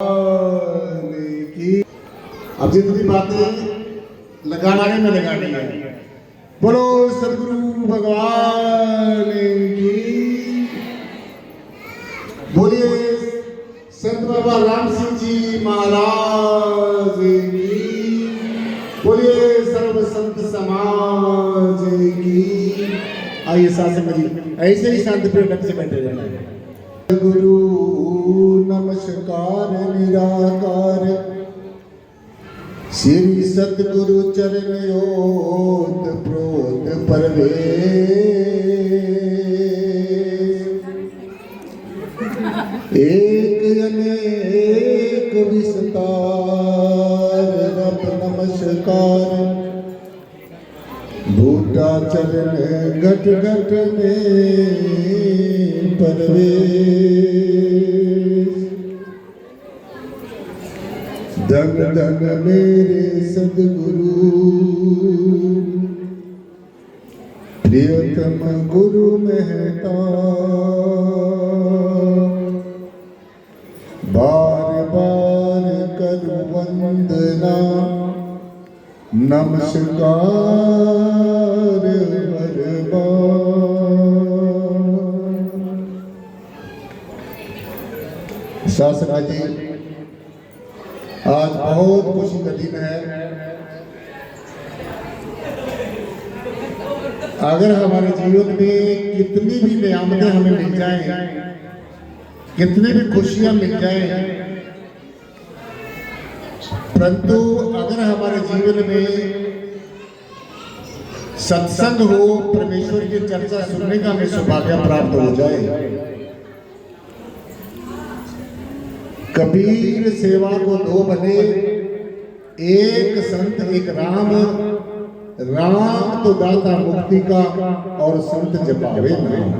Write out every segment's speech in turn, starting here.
की अब जितनी बातें लगाने में लगानी है, बोलो सदगुरु भगवान की, बोलिए संत बाबा राम सिंह जी महाराज की, बोलिए सर्व संत समाज की। आइए साथ में ऐसे ही शांति प्रिय ढंग से बैठे रहना है। गुरु नमस्कार निराकार, श्री सतगुरु चरण ओत प्रोत परवेश, एक अनेक विस्तार रब नमस्कार, बूटा चरण घट घट में परवेश, धन धन मेरे सदगुरु, प्रियतम गुरु मेहता, बार बार करूं वंदना, नमस्कार हर बार। शासना जी, आज बहुत खुशी का दिन है। अगर हमारे जीवन में कितनी भी नियामतें हमें मिल जाएं, कितनी भी खुशियां मिल जाएं, परंतु अगर हमारे जीवन में सत्संग हो, परमेश्वर की चर्चा सुनने का हमें सौभाग्य प्राप्त हो जाए, कबीर सेवा को दो भले, एक संत एक राम, राम तो दाता मुक्ति का और संत जपावे नाम।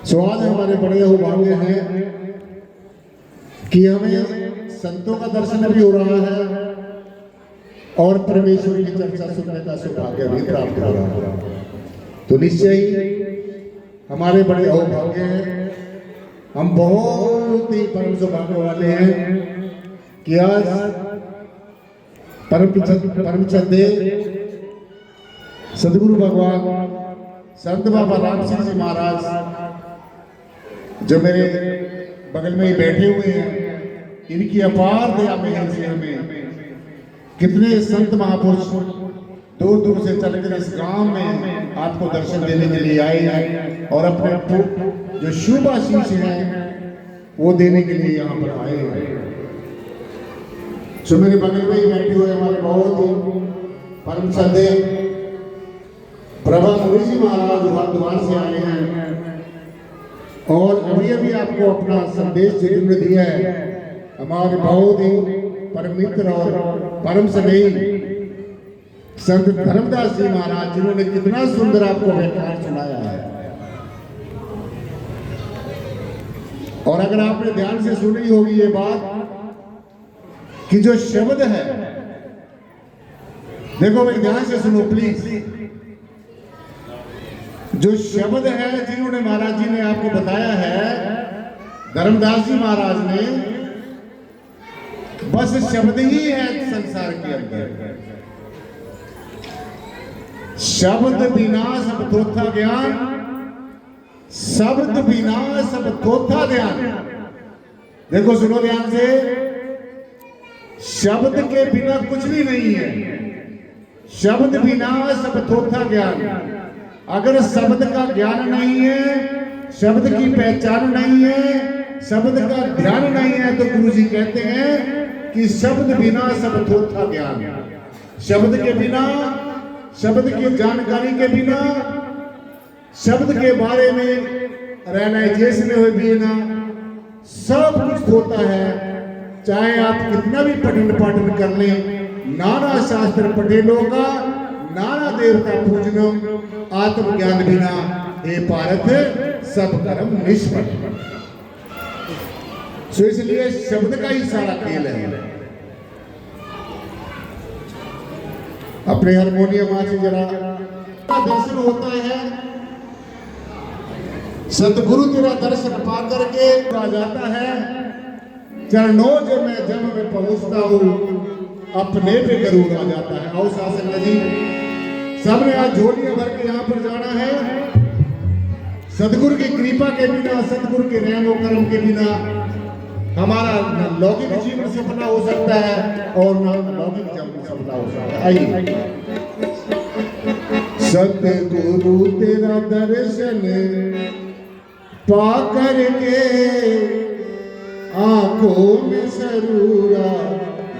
सो आज हमारे बड़े सौभाग्य हैं कि हमें संतों का दर्शन भी हो रहा है और परमेश्वर की चर्चा सुनने का सौभाग्य भी प्राप्त हो रहा है। तो निश्चय ही हमारे बड़े सौभाग्य हैं। हम बहुत ही परम सौभाग्य वाले हैं कि आज परम श्रद्धेय सदगुरु भगवान संत बाबा राम सिंह जी महाराज, जो मेरे बगल में ही बैठे हुए हैं, इनकी अपार दया मेहर से हमें कितने संत महापुरुष दूर दूर से चलकर इस गांव में आपको दर्शन देने के लिए आए हैं और अपने जो शुभ आशीष है वो देने के लिए यहाँ पर आए हैं। जो मेरे बगल में ही बैठे हुए हमारे बहुत ही परम श्रद्धेय प्रभा मुनि जी महाराज हरिद्वार से आए हैं और अभी अभी आपको अपना संदेश जिन्होंने दिया है, हमारे बहुत ही परम मित्र और परम स्नेही संत धर्मदास जी महाराज, जिन्होंने कितना सुंदर आपको व्याख्यान सुनाया है। और अगर आपने ध्यान से सुनी होगी ये बात कि जो शब्द है, देखो भाई ध्यान से सुनो प्लीज, जो शब्द है जिन्होंने महाराज जी ने आपको बताया है, धर्मदास जी महाराज ने, बस शब्द ही है संसार के अंदर। शब्द बिना सब थोथा ज्ञान, शब्द बिना सब थोथा ध्यान। देखो सुनो ध्यान से, शब्द के बिना कुछ भी नहीं है, शब्द बिना सब थोथा ज्ञान। अगर शब्द का ज्ञान नहीं है, शब्द की पहचान नहीं है, शब्द का ध्यान नहीं है, तो गुरु जी कहते हैं कि शब्द बिना सब थोथा ज्ञान। शब्द के बिना, शब्द की जानकारी के बिना, शब्द के बारे में रियलाइजेशन हुए बिना सब कुछ होता है। चाहे आप कितना भी पठन पाठन कर लें, नाना शास्त्र पठेलों का, नाना देवता पूजनम, आत्मज्ञान बिना हे पारथ सब कर्म निष्फल। सो इसलिए शब्द का ही सारा खेल है। अपने हारमोनियम आज जरा दर्शन होता है, सतगुरु तेरा दर्शन पा करके आ जाता है चरणों में जब मैं पहुंचता हूँ अपने पे गरूर आ जाता है। आओ शासन जी, सबने आज झोलियां भर के यहाँ पर जाना है। सदगुरु की कृपा के बिना, सदगुरु के रहमो करम के बिना हमारा न लौकिक जीवन सफला हो सकता है और न लौकिक जीवन सफला हो सकता है। आइए, सतगुरु तेरा दर्शन पा करके आंखों में सरूरा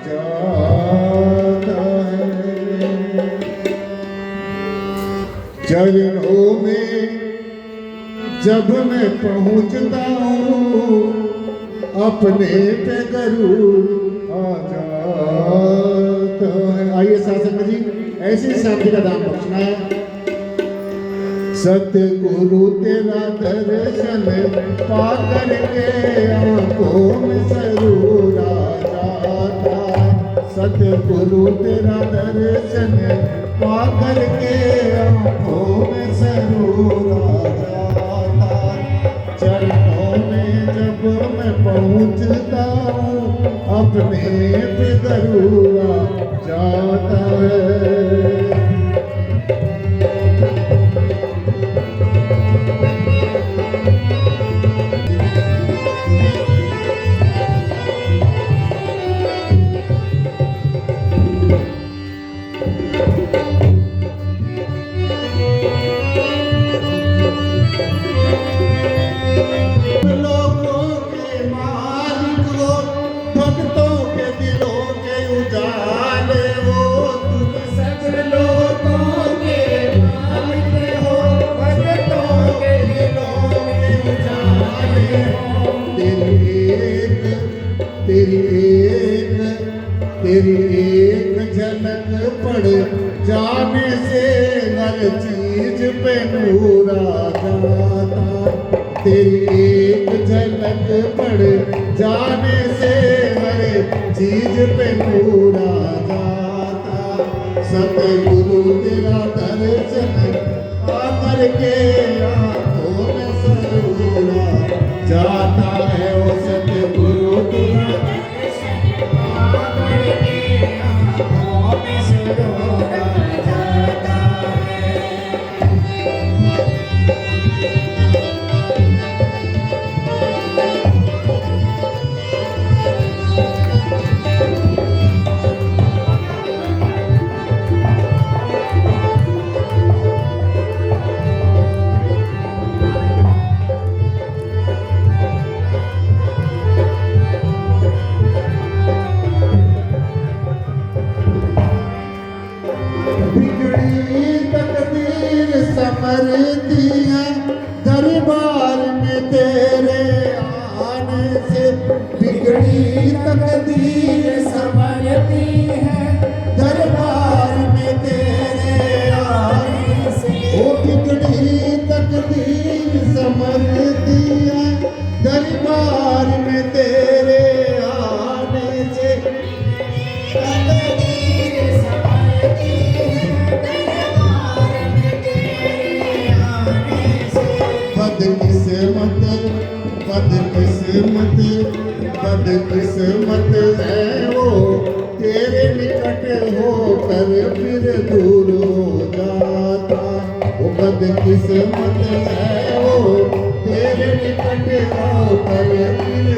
जाता है, चरणों में जब मैं पहुंचता हूँ अपने पे गरूर आ जाता है। आइए शासन जी, ऐसी शांति का दान बख्शना है। सतगुरु तेरा दर्शन पा करके आंखों में सरूर आ जाता, सतगुरु तेरा दर्शन पा करके आंखों में सरूर आ जाता, चरणों में जब मैं पहुंचता हूँ अपने पे गरूर आ जाता है। तेरी एक झलक पड़ जाने से हर चीज पे नूर आ जाता, तेरी एक झलक पड़ जाने से हर चीज पे नूर आ जाता, सतगुरु तेरा दर्शन आकर के आंखों में सरूर आ जाता है। ओ सतगुरु तेरा समरती है दरबार में तेरे आने से, बिगड़ी तकदीर समरती है दरबार में तेरे आने से, ओ बिगड़ी तकदीर समरती है दरबार में तेरे आने से, बदकिस्मत है वो तेरे निकट होकर फिर दूर हो जाता, वो बदकिस्मत है वो तेरे निकट होकर फिर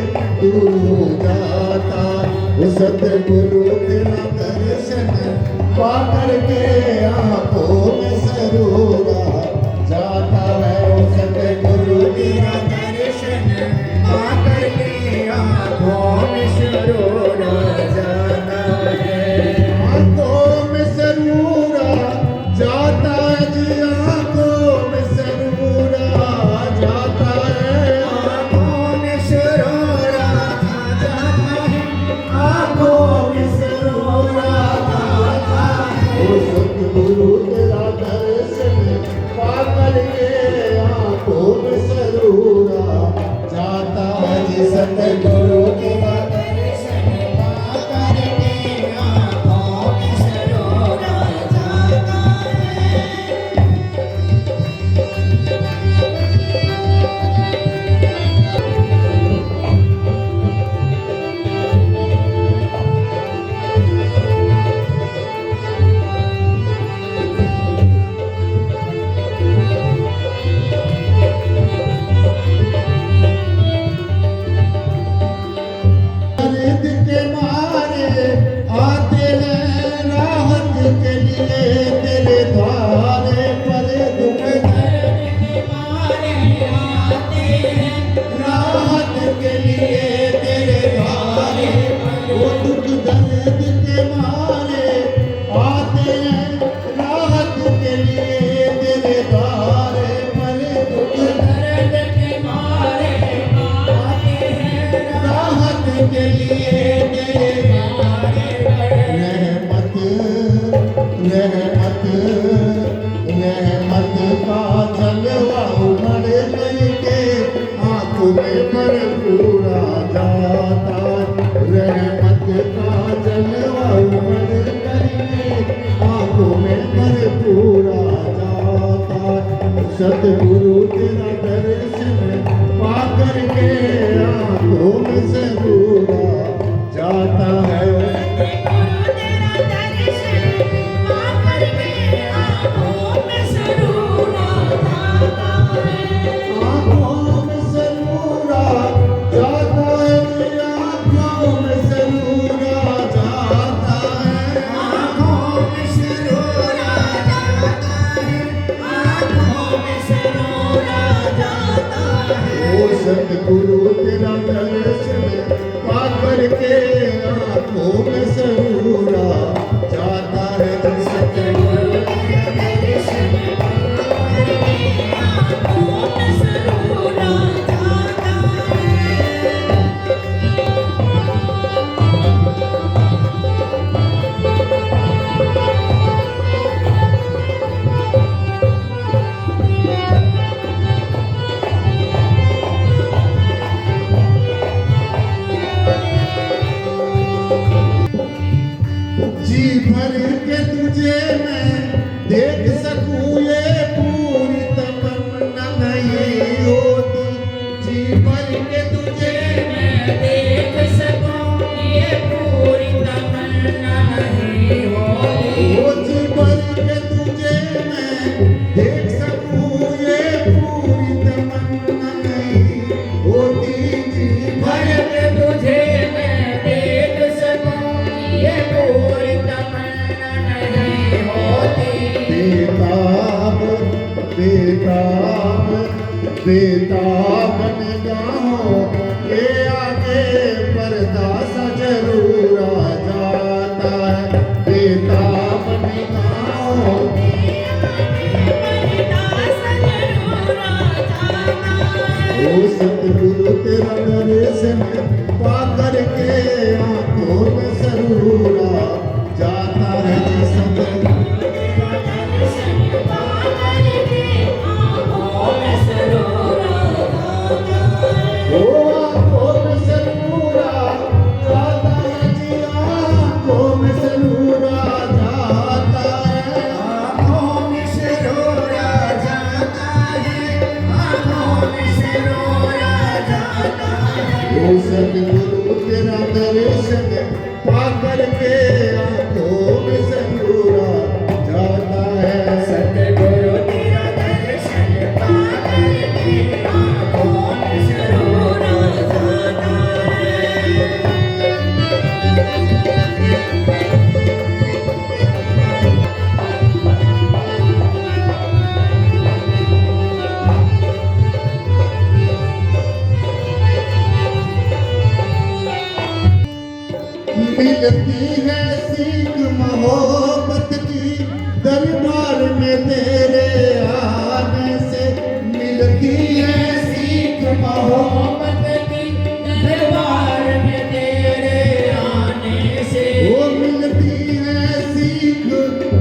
दूर हो जाता, वो सतगुरु तेरा दर्शन पा करके आंखों में सरूर आ जाता है। वो सतगुरु तेरा दर्शन पा करके आंखों में सरूर आ जाता है, आंखों में सरूर आ जाता है जी, आंखों में सरूर आ जाता है, आंखों में सरूर आ जाता है, आंखों में सरूर आ जाता है। वो सतगुरु तेरा दर्शन पा करके आंखों में सरूर आ जाता है जी, सतगुरु तेरा दर्शन पा करके आंखों में सरूर आ जाता है। रहमत रहमत रहमत का जलवा उमड़ करके आंखों में भरपूर आ जाता रहमत का जलवा उमड़ करके आंखों में भरपूर आ जाता सतगुरु तेरा दर्शन पा करके आंखों में जरूर आ जाता है सतगुरु तेरा दर्शन पा करके आंखों में जरूर आ जाता है सतगुरु तेरा दर्शन पा करके आंखों में जरूर आ जाता जी भर के तुझे मैं देख सकूं ये पूरी तमन्ना नहीं होती जी भर के तुझे मैं देख सकूं ये पूरी तमन्ना नहीं होती ओ जी भर के तुझे मैं देख सकूं ये पूरी तमन्ना नहीं होती जी भर के तुझे मैं देख सकूं ये पूरी बेताब बेताब निगाहों के आगे पर्दा सा जरूर आ जाता है बेताब निगाहों के आगे पर्दा सा जरूर आ जाता है ओ सतगुरु तेरा दर्शन पा करके आंखों में जरूर आ जाता है सतगुरु सतगुरु तेरा दर्शन पा करके आंखों में जरूर आ जाता है सतगुरु तेरा दर्शन पा करके आंखों में जरूर आ जाता मिलती है सीख मोहब्बत की दरबार में तेरे आने से मिलती है सीख मोहब्बत की दरबार में तेरे आने से वो मिलती है सीख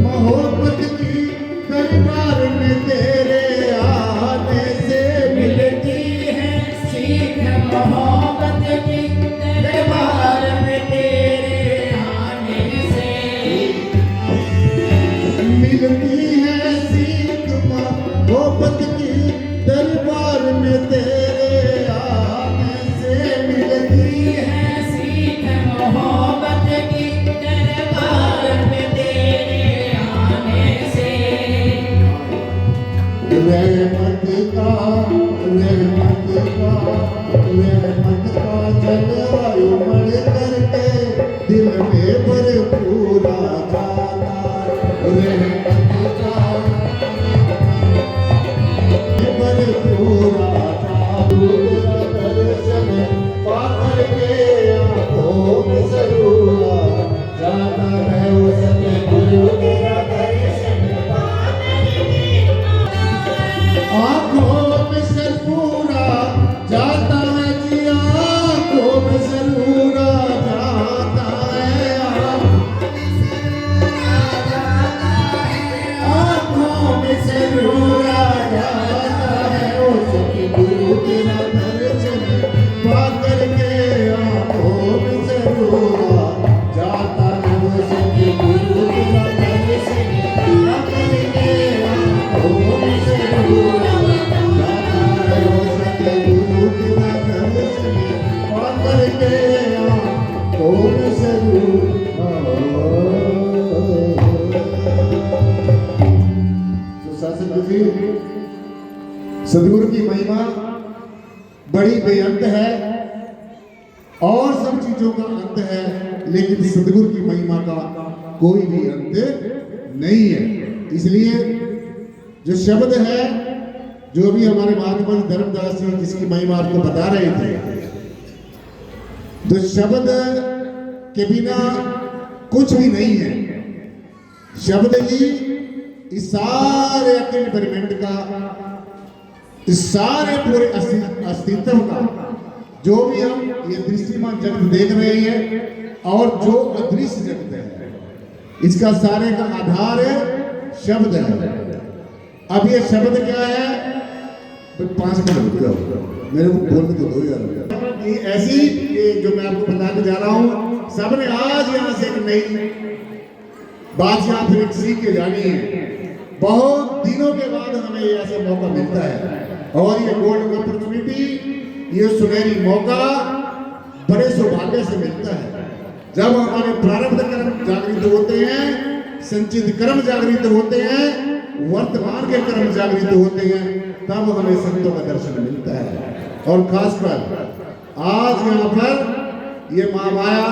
मोहब्बत की दरबार में तेरे आने से मिलती है सीख मोहब्बत की दरबार में मिलती है सीख मोहब्बत की दरबार में तेरे आने से मिलती है सीख मोहब्बत की दरबार में तेरे आने से रहमत का जलवा उमड़ करके दिल में भरपूर आ जाता रहमत का भरपूर आ जाता दर्शन पा करके आंखों में जरूर आ जाता है वो सतगुरु तेरा दर्शन पा करके आंखों में जरूर आ जाता है जी आंखों में जरूर आ जाता है वो सतगुरु का दर्शन करके आंखों से दूर जाता है वो सतगुरु का दर्शन करके आंखों से दूर। सदगुरु की महिमा बड़ी बेअंत है और सब चीजों का अंत है, लेकिन सदगुरु की महिमा का कोई भी अंत नहीं है। इसलिए जो शब्द है, जो अभी हमारे महात्मा धर्मदास जी जिसकी महिमा आपको बता रहे थे, तो शब्द के बिना कुछ भी नहीं है। शब्द ही इस सारे अखिल ब्रह्मांड का, इस सारे पूरे अस्तित्व का, जो भी हम ये दृष्टिमान जगत देख रहे हैं और जो अदृश्य जगत है, इसका सारे का आधार है शब्द है। अब ये शब्द क्या है? 5 मिनट रुक जाओ, मेरे को बोलने तो दो यार। ये ऐसी जो मैं आपको बताने जा रहा हूँ, सबने आज यहाँ से एक नई बात यहाँ फिर सीख के जानी है। बहुत दिनों के बाद हमें ये ऐसा मौका मिलता है और ये गोल्डन अपॉर्चुनिटी, ये सुनहरी मौका बड़े सौभाग्य से मिलता है। जब हमारे प्रारब्ध कर्म जागृत होते हैं, संचित कर्म जागृत होते हैं, वर्तमान के कर्म जागृत होते हैं, तब हमें संतों का दर्शन मिलता है। और खासकर आज यहाँ पर ये माँ माया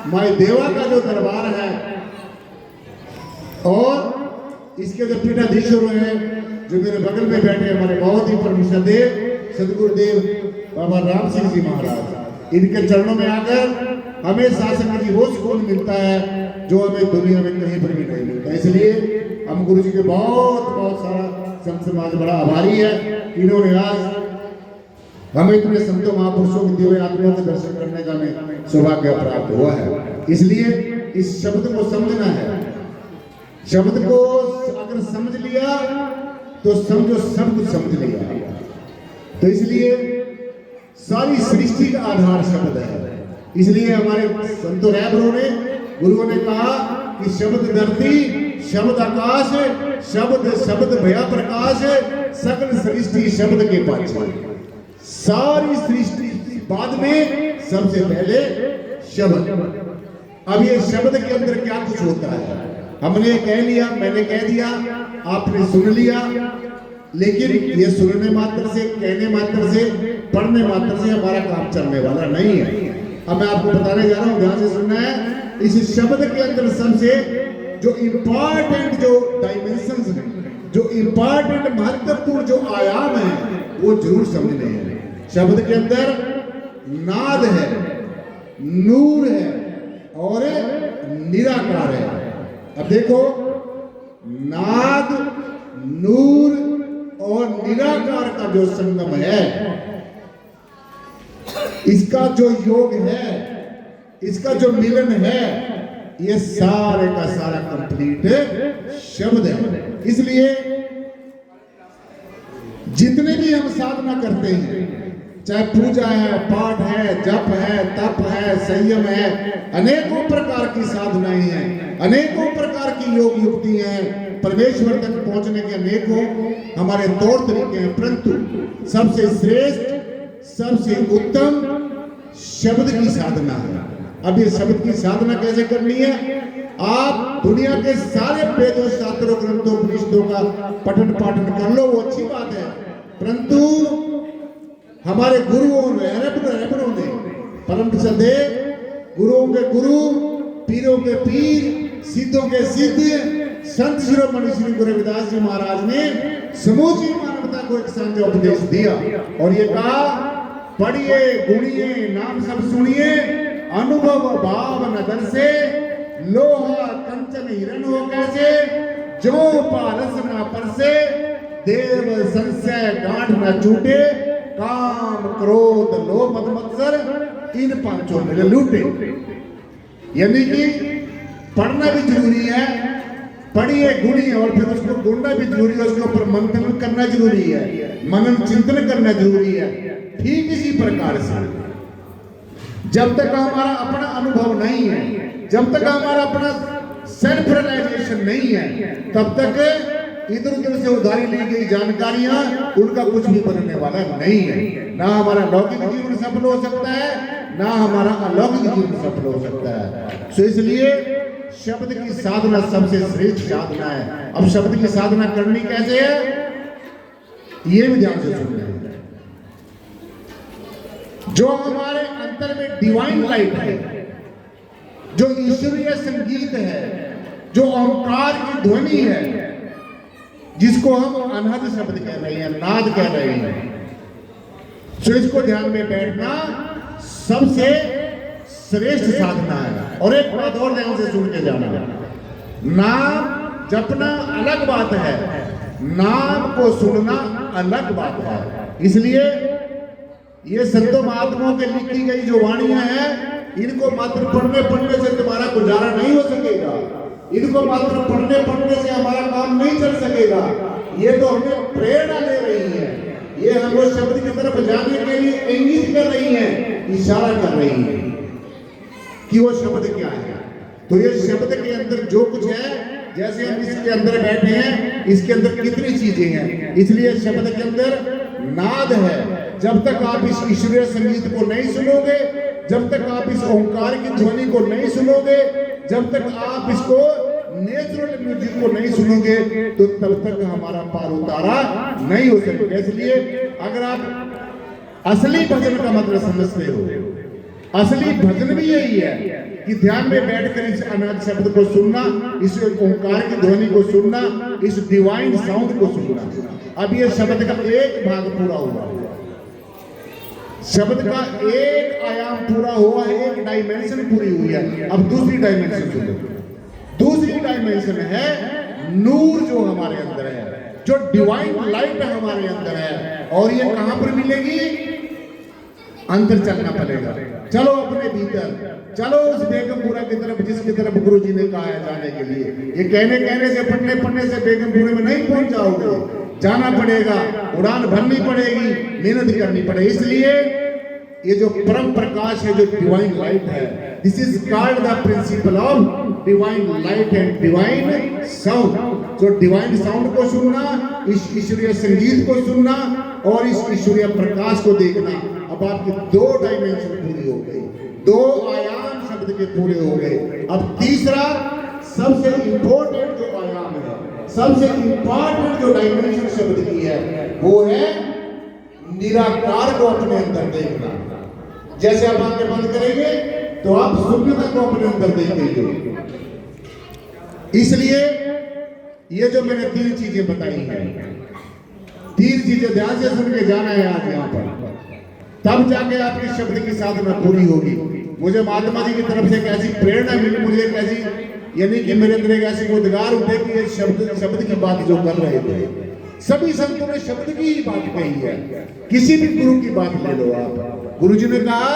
माई देवा का जो दरबार है और इसके जो पीठाधीश्वर हैं, जो मेरे बगल में बैठे हमारे बहुत ही परम श्रद्धेय सदगुरुदेव बाबा राम सिंह जी महाराज, इनके चरणों में आकर हमें शासन की वो सुकून मिलता है जो हमें दुनिया में कहीं पर भी नहीं मिलता। इसलिए हम गुरु जी के बहुत सारा संत समाज बड़ा आभारी है, इन्होंने आज हमें इतने संतों महापुरुषों की दिव्य आत्मा के दर्शन करने का हमें सौभाग्य प्राप्त हुआ है। इसलिए इस शब्द को समझना है। शब्द को अगर समझ लिया तो समझो सब कुछ समझ लिया। तो इसलिए सारी सृष्टि का आधार शब्द है। इसलिए हमारे संतों रहबरों ने, गुरुओं ने कहा कि शब्द धरती, शब्द आकाश, शब्द शब्द भया प्रकाश, सकल सृष्टि शब्द के पाछे। सारी सृष्टि बाद में सबसे पहले शब्द। अब ये शब्द के अंदर क्या कुछ होता है? हमने कह लिया, मैंने कह दिया, आपने सुन लिया, लेकिन ये सुनने मात्र से, कहने मात्र से, पढ़ने मात्र से हमारा काम चलने वाला नहीं है। अब मैं आपको बताने जा रहा हूं, ध्यान से सुनना है। इस शब्द के अंदर सबसे जो इंपॉर्टेंट जो डायमेंशंस हैं, जो इंपॉर्टेंट महत्वपूर्ण जो आयाम है, वो जरूर समझने हैं। शब्द के अंदर नाद है, नूर है और निराकार है। अब देखो, नाद, नूर और निराकार का जो संगम है, इसका जो योग है, इसका जो मिलन है, ये सारे का सारा कंप्लीट शब्द है। इसलिए जितने भी हम साधना करते हैं, चाहे पूजा है, पाठ है, जप है, तप है, संयम है, अनेकों प्रकार की साधनाएं हैं, अनेकों प्रकार की योग युक्ति हैं, परमेश्वर तक पहुंचने के अनेकों हमारे तौर तरीके हैं, परंतु सबसे श्रेष्ठ, सबसे उत्तम शब्द की साधना है। अब ये शब्द की साधना कैसे करनी है? आप दुनिया के सारे वेदों, शास्त्रों, ग्रंथों, उपनिषदों का पठन पाठन कर लो, वो अच्छी बात है, परंतु हमारे गुरुओं ने, परम श्रद्धेय गुरुओं के गुरु, पीरों के पीर, सिद्धों के सिद्ध, संत शिरोमणि श्री गुरु रविदास जी महाराज ने समूची मानवता को एक संजय उपदेश दिया और ये कहा, पढ़िए, गुणिए, नाम सब सुनिए, अनुभव भाव नगर से, लोहा कंचन हिरण हो कैसे, जो पारस न परसे, देव संशय गांठ न छूटे, काम क्रोध लोभ मद मत्सर इन पांचों में लूटे। यानी कि पढ़ना भी जरूरी है, पढ़िए, गुणिए, और फिर उसको गुणना भी जरूरी है, उसके ऊपर मंथन करना जरूरी है, मनन चिंतन करना जरूरी है। ठीक इसी प्रकार से जब तक हमारा अपना अनुभव नहीं है, जब तक हमारा अपना सेल्फ रियलाइजेशन नहीं है, तब तक इधर उधर से उधारी ली गई जानकारियां उनका कुछ भी बनने वाला नहीं है। ना हमारा लौकिक जीवन सफल हो सकता है, ना हमारा अलौकिक जीवन सफल हो सकता है। तो इसलिए शब्द की साधना सबसे श्रेष्ठ साधना है। अब शब्द की साधना करनी कैसे है, ये भी ध्यान से सुनना है। जो हमारे अंतर में डिवाइन लाइट है, जो ईश्वरीय संगीत है, जो ओंकार की ध्वनि है, जिसको हम अनहद शब्द कह रहे हैं, नाद कह रहे हैं, तो इसको ध्यान में बैठना सबसे श्रेष्ठ साधना है। और एक बात और ध्यान से सुन के जाना, नाम जपना अलग बात है, नाम को सुनना अलग बात है। इसलिए ये संतों महात्माओं के लिखी गई जो वाणियां हैं, इनको मात्र पढ़ने से तुम्हारा गुजारा नहीं हो सकेगा, इनको मात्र पढ़ने से हमारा काम नहीं चल सकेगा। ये तो हमें प्रेरणा दे रही है, ये हमको शब्द की तरफ जाने के लिए इंगित कर रही है, इशारा कर रही है कि वो शब्द क्या है। तो ये शब्द के अंदर जो कुछ है, जैसे हम इसके अंदर बैठे हैं, इसके अंदर कितनी चीजें हैं। इसलिए शब्द के अंदर नाद है। जब तक आप इस ईश्वरीय संगीत को नहीं सुनोगे, जब तक आप इस ओंकार की ध्वनि को नहीं सुनोगे, जब तक आप इसको नेचुरल म्यूजिक को नहीं सुनोगे, तो तब तक हमारा पार उतारा नहीं हो सकेगा। इसलिए अगर आप असली भजन का मतलब समझते हो, असली भजन भी यही है कि ध्यान में बैठकर इस अनाद शब्द को सुनना, इस ओंकार की ध्वनि को सुनना, इस डिवाइन साउंड को सुनना। अब ये शब्द का एक भाग पूरा हुआ, शब्द का एक आयाम पूरा हुआ है, एक डायमेंशन पूरी हुई है। अब दूसरी डायमेंशन सुनो। दूसरी डायमेंशन है नूर जो हमारे अंदर है, जो डिवाइन लाइट हमारे अंदर है। और ये कहां पर मिलेगी, अंदर चलना पड़ेगा। चलो अपने भीतर, चलो उस बेगमपुरा की तरफ जिसकी तरफ गुरुजी ने कहा है जाने के लिए। ये कहने से पढ़ने से बेगमपुरे में नहीं पहुंच जाओगे, जाना पड़ेगा, उड़ान भरनी पड़ेगी, मेहनत करनी पड़ेगी। इसलिए ये जो परम प्रकाश है, जो डिवाइन लाइट है, this is called the principle of divine light and divine sound. जो डिवाइन साउंड को सुनना, इस ईश्वरीय संगीत को सुनना और इस ईश्वरीय प्रकाश को देखना, अब आपकी दो डायमेंशन पूरी हो गई, दो आयाम शब्द के पूरे हो गए। अब तीसरा सबसे इंपॉर्टेंट जो आयाम है, सबसे इंपॉर्टेंट जो डायमेंशन शब्द की है, वो है निराकार को अपने अंदर देखना। जैसे आप आंखें बंद करेंगे तो आप शून्यता को अपने अंदर देखेंगे। इसलिए ये जो मैंने तीन चीजें बताई हैं, तीन चीजें ध्यान से सुन के जाना है आज यहाँ पर, तब जाके आपकी शब्द की साधना पूरी होगी। मुझे महात्मा जी की तरफ से एक ऐसी प्रेरणा मिली, मुझे एक ऐसी, यानी कि मेरे अंदर एक ऐसी उद्गार उठे कि ये शब्द की बात जो कर रहे थे, सभी संतों ने शब्द की ही बात कही है। किसी भी गुरु की बात ले लो आप, गुरु जी ने कहा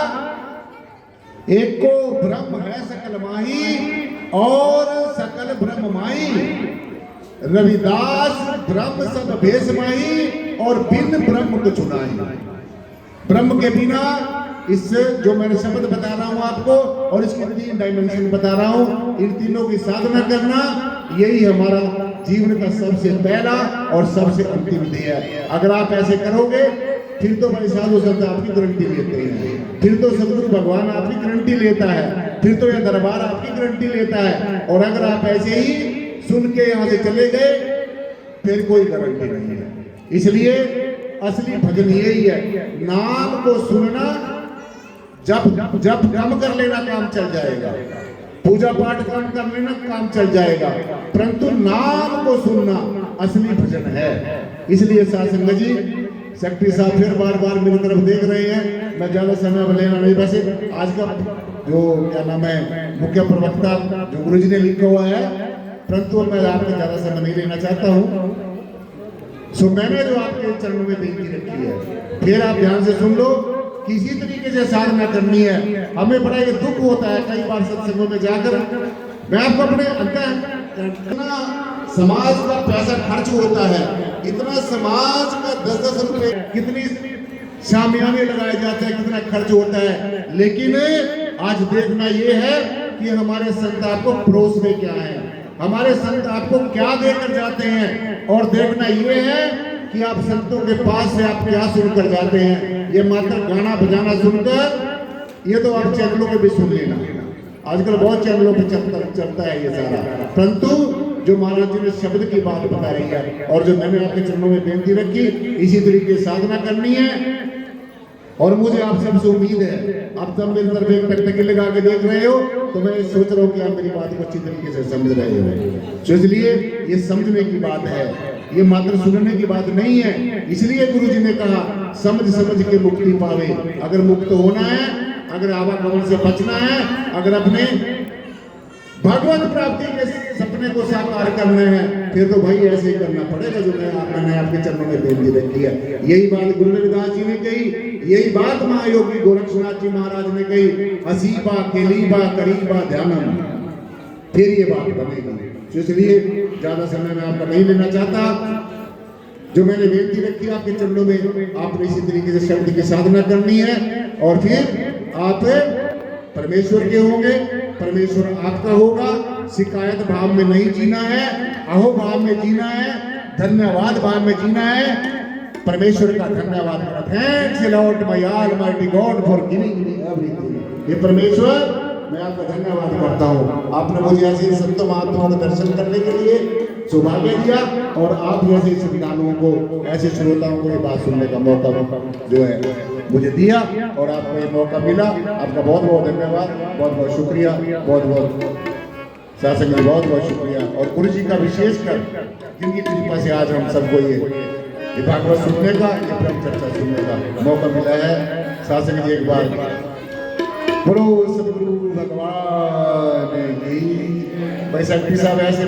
एको ब्रह्म है सकल माही और सकल ब्रह्म माही, रविदास ब्रह्म सब भेष माही और बिन ब्रह्म को चुनाई। ब्रह्म के बिना, इस जो मैंने शब्द बता रहा हूं आपको और इसके तीन डायमेंशन बता रहा हूं, इन तीनों की साधना करना, यही हमारा जीवन का सबसे पहला और सबसे अंतिम ध्येय है। अगर आप ऐसे करोगे, फिर तो भाई साधु संत आपकी गारंटी लेते हैं, फिर तो सदगुरु भगवान आपकी गारंटी लेता है, फिर तो यह दरबार आपकी गारंटी लेता है। और अगर आप ऐसे ही सुन के यहाँ से चले गए, फिर कोई गारंटी नहीं है। इसलिए असली भजन यही है, नाम को सुनना, जब काम कर लेना काम चल जाएगा, पूजा पाठ काम कर लेना काम चल जाएगा, परंतु नाम को सुनना असली भजन है। इसलिए सासंग जी, सेक्रेटरी साहब फिर बार बार मेरी तरफ देख रहे हैं, मैं ज्यादा समय लेना नहीं। वैसे आज का जो क्या नाम है मुख्य प्रवक्ता जो गुरुजी ने लिखा हुआ है, परंतु मैं आपके ज्यादा समय नहीं लेना चाहता हूँ। सो मैंने जो आपके चरणों में बेनती रखी है, फिर आप ध्यान से सुन लो। किसी तरीके से साधना करनी है। हमें बड़ा ये दुख होता है कई बार सत्संगों में जाकर, मैं आपको अपने इतना समाज का पैसा खर्च होता है, इतना समाज का 10-10 रुपए, कितनी शामियाने लगाए जाते हैं, कितना खर्च होता है, लेकिन आज देखना ये है कि हमारे संत आपको परोस में क्या है, हमारे संत आपको क्या देकर जाते हैं, और देखना ये है कि आप संतों के पास से आप क्या सुनकर जाते हैं। ये मात्र गाना बजाना सुनकर ये तो आप चैनलों पे भी सुन लेना, आजकल बहुत चैनलों पे चलता है ये सारा, परंतु जो महाराज जी ने शब्द की बात बता रही है और जो मैंने आपके चरणों में बेनती रखी, इसी तरीके साधना करनी है। और मुझे आप सबसे उम्मीद है, आप सब मेरी तरफ एक टकटकी लगा के देख रहे हो, तो मैं सोच रहा हूँ कि आप मेरी बात को अच्छी तरीके से समझ रहे हो। तो इसलिए ये समझने की बात है, ये मात्र सुनने की बात नहीं है। इसलिए गुरु जी ने कहा समझ समझ के मुक्ति पावे। अगर मुक्त होना है, अगर आवागमन से बचना है, अगर अपने भगवत प्राप्ति के सपने को साकार करना है, फिर तो भाई ऐसे ही करना पड़ेगा जो मैंने आपके चरणों में बेनती रखी है। यही बात गुरु रविदास जी ने कही, यही बात महायोगी गोरक्षनाथ जी महाराज ने कही, हसीबा केलीबा करीबा ध्यानम, फिर ये बात बनेगी। तो इसलिए ज्यादा समय मैं आपका नहीं लेना चाहता, जो मैंने बेनती रखी आपके चरणों में, आपने इसी तरीके से शब्द की साधना करनी है और फिर आप परमेश्वर के होंगे, परमेश्वर आपका होगा। शिकायत भाव में नहीं जीना है, अहो भाव में जीना है, धन्यवाद भाव में जीना है। परमेश्वर का धन्यवाद, thanks Lord my almighty God for giving me everything. ये परमेश्वर मैं आपका धन्यवाद करता हूँ, आपने मुझे ऐसे संत महात्माओं का दर्शन करने के लिए सौभाग्य दिया और आप जैसे श्रद्धालुओं को, ऐसे श्रोताओं को ये बात सुनने का मौका जो है मुझे दिया और आपको ये मौका मिला। आपका बहुत बहुत धन्यवाद, बहुत बहुत शुक्रिया, बहुत बहुत शासन में बहुत बहुत शुक्रिया। और गुरु जी का विशेषकर जिनकी कृपा से आज हम सबको ये भागवत सुनने का, ये ब्रह्म चर्चा सुनने का मौका मिला है। शासन जी एक बार बोलो सतगुरु भगवान की। भाई शक्ति साहब ऐसे